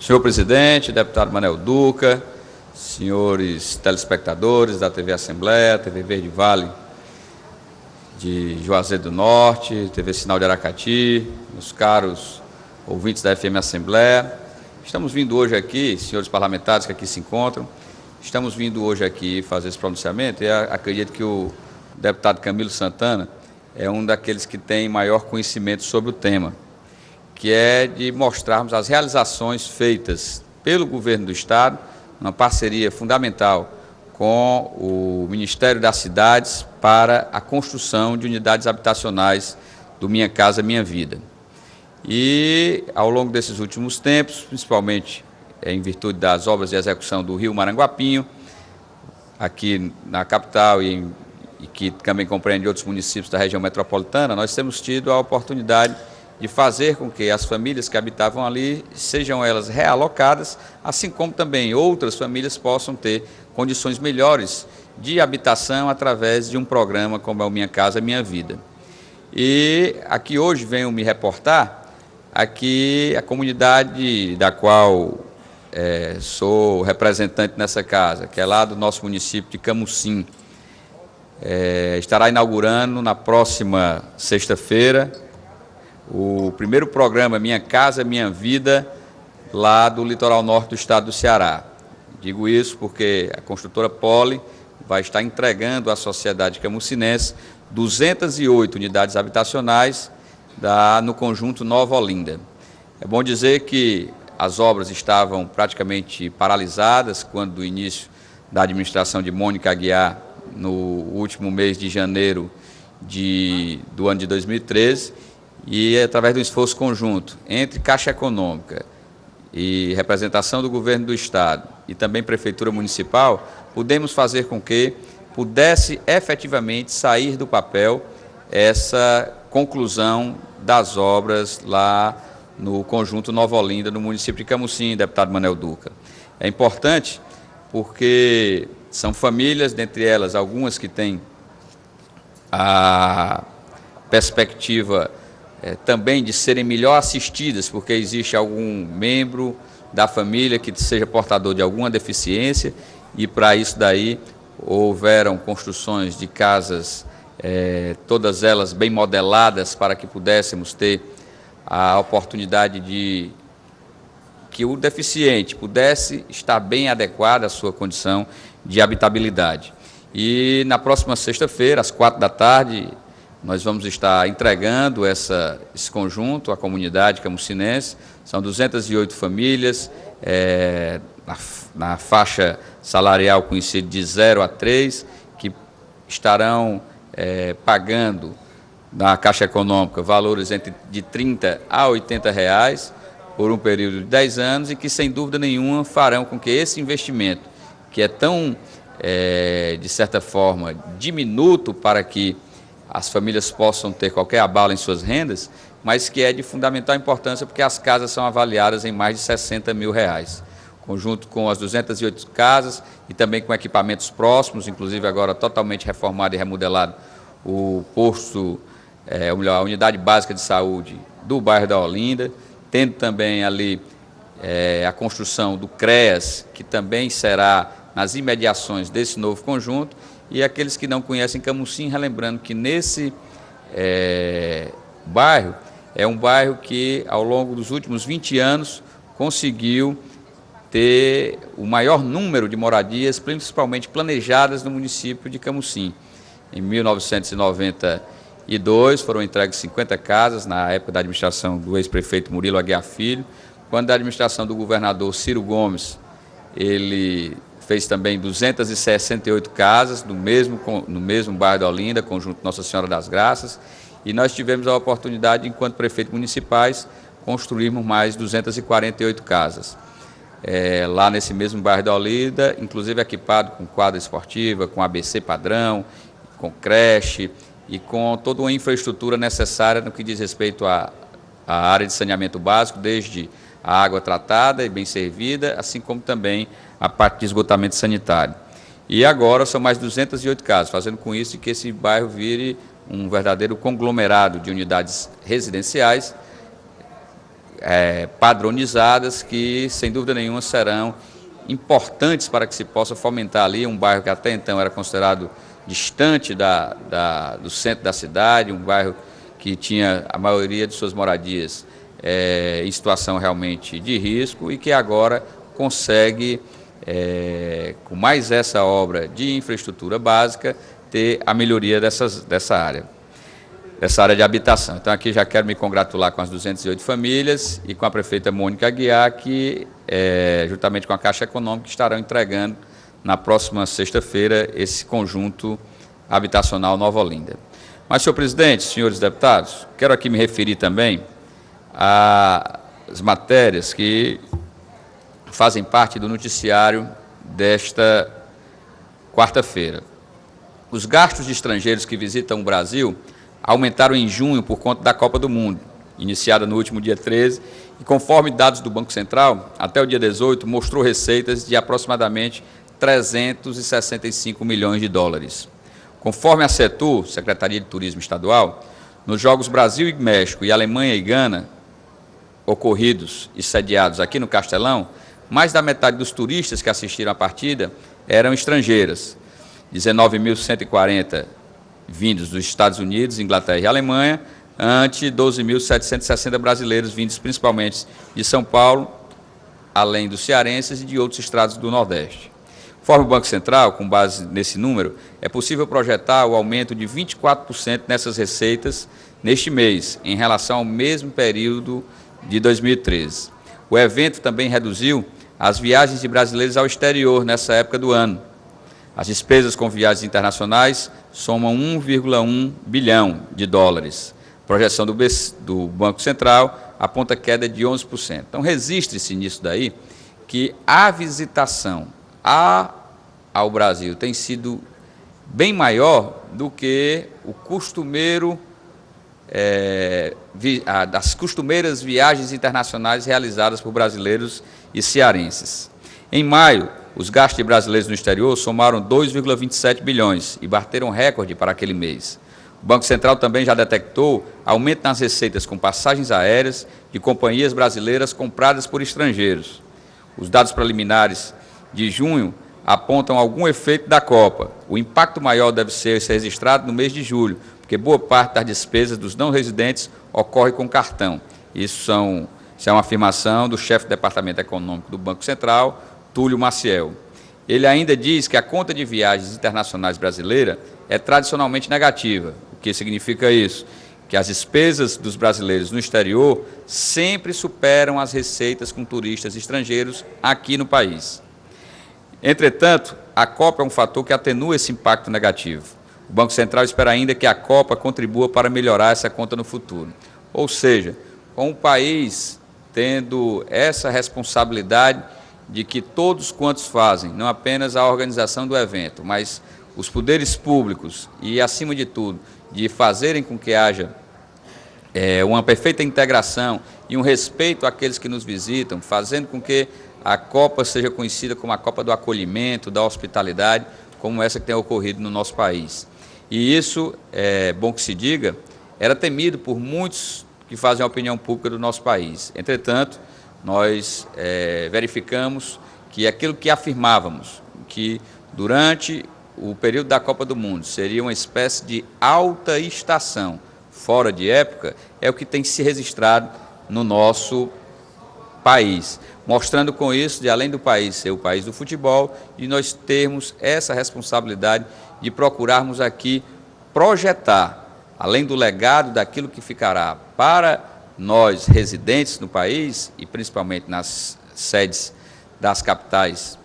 Senhor presidente, deputado Manel Duca, senhores telespectadores da TV Assembleia, TV Verde Vale de Juazeiro do Norte, TV Sinal de Aracati, meus caros ouvintes da FM Assembleia, estamos vindo hoje aqui, senhores parlamentares que aqui se encontram, estamos vindo hoje aqui fazer esse pronunciamento e acredito que o deputado Camilo Santana é um daqueles que tem maior conhecimento sobre o tema, que é de mostrarmos as realizações feitas pelo governo do Estado, uma parceria fundamental com o Ministério das Cidades para a construção de unidades habitacionais do Minha Casa Minha Vida. E, ao longo desses últimos tempos, principalmente em virtude das obras de execução do Rio Maranguapinho, aqui na capital e que também compreende outros municípios da região metropolitana, nós temos tido a oportunidade de fazer com que as famílias que habitavam ali sejam elas realocadas, assim como também outras famílias possam ter condições melhores de habitação através de um programa como é o Minha Casa Minha Vida. E aqui hoje venho me reportar, aqui a comunidade da qual sou representante nessa casa, que é lá do nosso município de Camusim, estará inaugurando na próxima sexta-feira o primeiro programa Minha Casa Minha Vida, lá do litoral norte do estado do Ceará. Digo isso porque a construtora Poli vai estar entregando à sociedade camucinense 208 unidades habitacionais no conjunto Nova Olinda. É bom dizer que as obras estavam praticamente paralisadas quando do início da administração de Mônica Aguiar, no último mês de janeiro do ano de 2013, e através do esforço conjunto entre Caixa Econômica e representação do governo do Estado e também Prefeitura Municipal, pudemos fazer com que pudesse efetivamente sair do papel essa conclusão das obras lá no conjunto Nova Olinda, no município de Camusim, deputado Manel Duca. É importante porque são famílias, dentre elas algumas que têm a perspectiva também de serem melhor assistidas, porque existe algum membro da família que seja portador de alguma deficiência, e para isso daí houveram construções de casas, todas elas bem modeladas, para que pudéssemos ter a oportunidade de que o deficiente pudesse estar bem adequado à sua condição de habitabilidade. E na próxima sexta-feira, às 4h, nós vamos estar entregando esse conjunto à comunidade camucinense. São 208 famílias, na faixa salarial conhecida de 0 a 3, que estarão pagando na Caixa Econômica valores de R$30 a R$80 por um período de 10 anos e que, sem dúvida nenhuma, farão com que esse investimento, que é tão, de certa forma, diminuto para que as famílias possam ter qualquer abalo em suas rendas, mas que é de fundamental importância porque as casas são avaliadas em mais de R$60 mil, conjunto com as 208 casas e também com equipamentos próximos, inclusive agora totalmente reformado e remodelado o posto, a unidade básica de saúde do bairro da Olinda, tendo também ali a construção do CREAS, que também será nas imediações desse novo conjunto. E aqueles que não conhecem Camusim, relembrando que nesse bairro, é um bairro que ao longo dos últimos 20 anos conseguiu ter o maior número de moradias, principalmente planejadas no município de Camusim. Em 1992 foram entregues 50 casas, na época da administração do ex-prefeito Murilo Aguiar Filho. Quando da administração do governador Ciro Gomes, ele fez também 268 casas no mesmo bairro da Olinda, conjunto Nossa Senhora das Graças, e nós tivemos a oportunidade, enquanto prefeitos municipais, construirmos mais 248 casas. Lá nesse mesmo bairro da Olinda, inclusive equipado com quadra esportiva, com ABC padrão, com creche e com toda uma infraestrutura necessária no que diz respeito à área de saneamento básico, desde a água tratada e bem servida, assim como também a parte de esgotamento sanitário. E agora são mais 208 casas, fazendo com isso que esse bairro vire um verdadeiro conglomerado de unidades residenciais, padronizadas que, sem dúvida nenhuma, serão importantes para que se possa fomentar ali um bairro que até então era considerado distante do centro da cidade, um bairro que tinha a maioria de suas moradias em situação realmente de risco e que agora consegue, com mais essa obra de infraestrutura básica, ter a melhoria dessa área de habitação. Então, aqui já quero me congratular com as 208 famílias e com a prefeita Mônica Aguiar, que, juntamente com a Caixa Econômica, estarão entregando na próxima sexta-feira esse conjunto habitacional Nova Olinda. Mas, senhor presidente, senhores deputados, quero aqui me referir também às matérias que fazem parte do noticiário desta quarta-feira. Os gastos de estrangeiros que visitam o Brasil aumentaram em junho por conta da Copa do Mundo, iniciada no último dia 13, e conforme dados do Banco Central, até o dia 18, mostrou receitas de aproximadamente 365 milhões de dólares. Conforme a CETUR, Secretaria de Turismo Estadual, nos Jogos Brasil e México e Alemanha e Gana, ocorridos e sediados aqui no Castelão, mais da metade dos turistas que assistiram à partida eram estrangeiras, 19.140 vindos dos Estados Unidos, Inglaterra e Alemanha, ante 12.760 brasileiros vindos principalmente de São Paulo, além dos cearenses e de outros estados do Nordeste. Conforme o Banco Central, com base nesse número, é possível projetar o aumento de 24% nessas receitas neste mês, em relação ao mesmo período de 2013. O evento também reduziu as viagens de brasileiros ao exterior nessa época do ano. As despesas com viagens internacionais somam 1,1 bilhão de dólares. A projeção do Banco Central aponta queda de 11%. Então, registre-se nisso daí que a visitação ao Brasil tem sido bem maior do que o costumeiro, das costumeiras viagens internacionais realizadas por brasileiros e cearenses. Em maio, os gastos de brasileiros no exterior somaram 2,27 bilhões e bateram recorde para aquele mês. O Banco Central também já detectou aumento nas receitas com passagens aéreas de companhias brasileiras compradas por estrangeiros. Os dados preliminares de junho apontam algum efeito da Copa. O impacto maior deve ser registrado no mês de julho, porque boa parte das despesas dos não residentes ocorre com cartão. Isso é uma afirmação do chefe do Departamento Econômico do Banco Central, Túlio Maciel. Ele ainda diz que a conta de viagens internacionais brasileira é tradicionalmente negativa. O que significa isso? Que as despesas dos brasileiros no exterior sempre superam as receitas com turistas estrangeiros aqui no país. Entretanto, a Copa é um fator que atenua esse impacto negativo. O Banco Central espera ainda que a Copa contribua para melhorar essa conta no futuro. Ou seja, com o país tendo essa responsabilidade de que todos quantos fazem, não apenas a organização do evento, mas os poderes públicos e, acima de tudo, de fazerem com que haja uma perfeita integração e um respeito àqueles que nos visitam, fazendo com que a Copa seja conhecida como a Copa do acolhimento, da hospitalidade, como essa que tem ocorrido no nosso país. E isso, é bom que se diga, era temido por muitos que fazem a opinião pública do nosso país. Entretanto, nós verificamos que aquilo que afirmávamos, que durante o período da Copa do Mundo seria uma espécie de alta estação, fora de época, é o que tem se registrado no nosso país, mostrando com isso, de além do país ser o país do futebol, e nós termos essa responsabilidade de procurarmos aqui projetar, além do legado daquilo que ficará para nós residentes no país, e principalmente nas sedes das capitais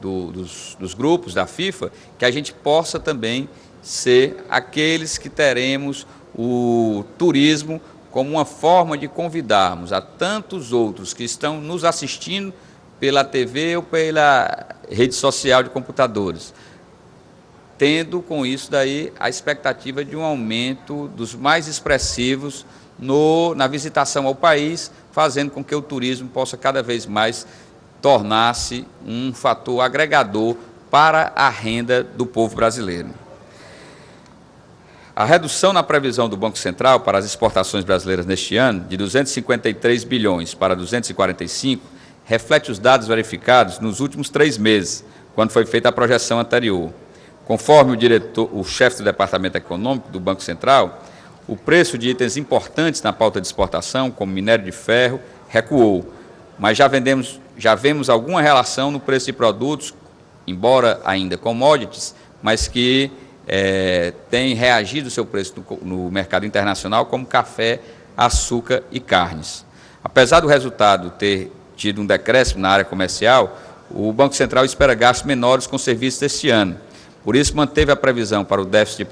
dos grupos da FIFA, que a gente possa também ser aqueles que teremos o turismo como uma forma de convidarmos a tantos outros que estão nos assistindo pela TV ou pela rede social de computadores, tendo com isso daí a expectativa de um aumento dos mais expressivos na visitação ao país, fazendo com que o turismo possa cada vez mais tornar-se um fator agregador para a renda do povo brasileiro. A redução na previsão do Banco Central para as exportações brasileiras neste ano, de 253 bilhões para 245, reflete os dados verificados nos últimos 3 meses, quando foi feita a projeção anterior. Conforme o chefe do Departamento Econômico do Banco Central, o preço de itens importantes na pauta de exportação, como minério de ferro, recuou, mas já vemos alguma relação no preço de produtos, embora ainda commodities, mas que tem reagido o seu preço no mercado internacional, como café, açúcar e carnes. Apesar do resultado ter tido um decréscimo na área comercial, o Banco Central espera gastos menores com serviços este ano. Por isso, manteve a previsão para o déficit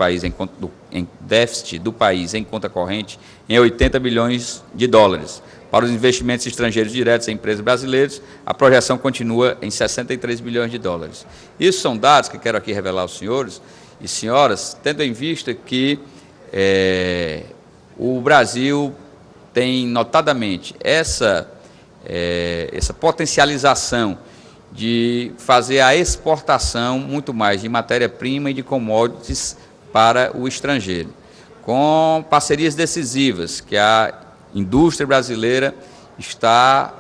do país em conta corrente em 80 bilhões de dólares. Para os investimentos estrangeiros diretos em empresas brasileiras, a projeção continua em 63 bilhões de dólares. Isso são dados que quero aqui revelar aos senhores e senhoras, tendo em vista que o Brasil tem notadamente essa potencialização de fazer a exportação muito mais de matéria-prima e de commodities para o estrangeiro, com parcerias decisivas que a indústria brasileira está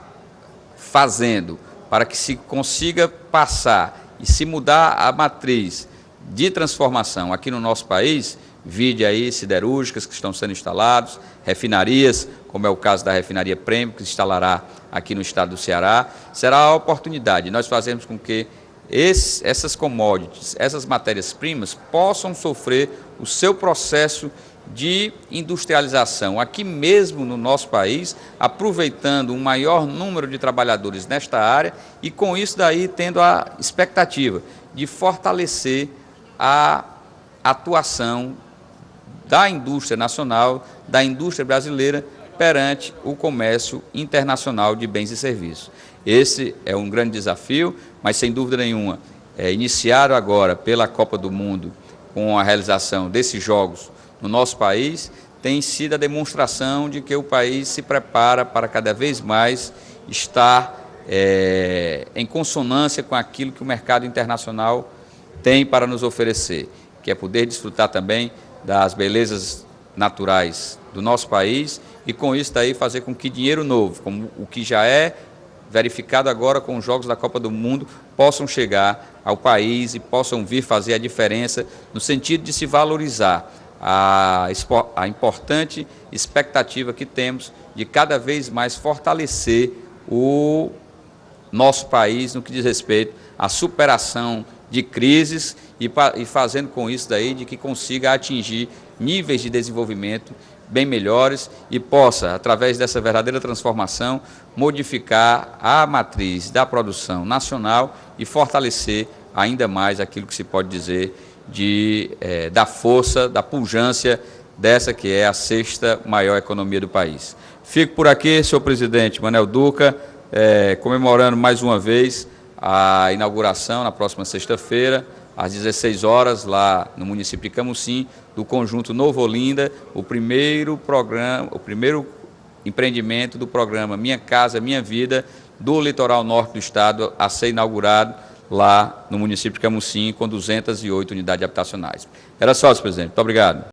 fazendo para que se consiga passar e se mudar a matriz de transformação aqui no nosso país, vide aí siderúrgicas que estão sendo instalados, refinarias, como é o caso da refinaria Prêmio, que se instalará aqui no estado do Ceará, será a oportunidade. Nós fazemos com que essas commodities, essas matérias-primas, possam sofrer o seu processo de industrialização aqui mesmo no nosso país, aproveitando um maior número de trabalhadores nesta área e, com isso daí, tendo a expectativa de fortalecer a atuação da indústria nacional, da indústria brasileira, perante o comércio internacional de bens e serviços. Esse é um grande desafio, mas sem dúvida nenhuma, iniciado agora pela Copa do Mundo, com a realização desses jogos no nosso país, tem sido a demonstração de que o país se prepara para cada vez mais estar em consonância com aquilo que o mercado internacional tem para nos oferecer, que é poder desfrutar também das belezas naturais do nosso país e, com isso daí, fazer com que dinheiro novo, como o que já é verificado agora com os Jogos da Copa do Mundo, possam chegar ao país e possam vir fazer a diferença no sentido de se valorizar a importante expectativa que temos de cada vez mais fortalecer o nosso país no que diz respeito à superação de crises e fazendo com isso daí de que consiga atingir níveis de desenvolvimento bem melhores e possa, através dessa verdadeira transformação, modificar a matriz da produção nacional e fortalecer ainda mais aquilo que se pode dizer da força, da pujança dessa que é a 6ª maior economia do país. Fico por aqui, senhor presidente Manel Duca, comemorando mais uma vez a inauguração na próxima sexta-feira, às 16 horas, lá no município de Camusim, do Conjunto Novo Olinda, o primeiro empreendimento do programa Minha Casa Minha Vida, do litoral norte do estado, a ser inaugurado lá no município de Camusim, com 208 unidades habitacionais. Era só, senhor presidente. Muito obrigado.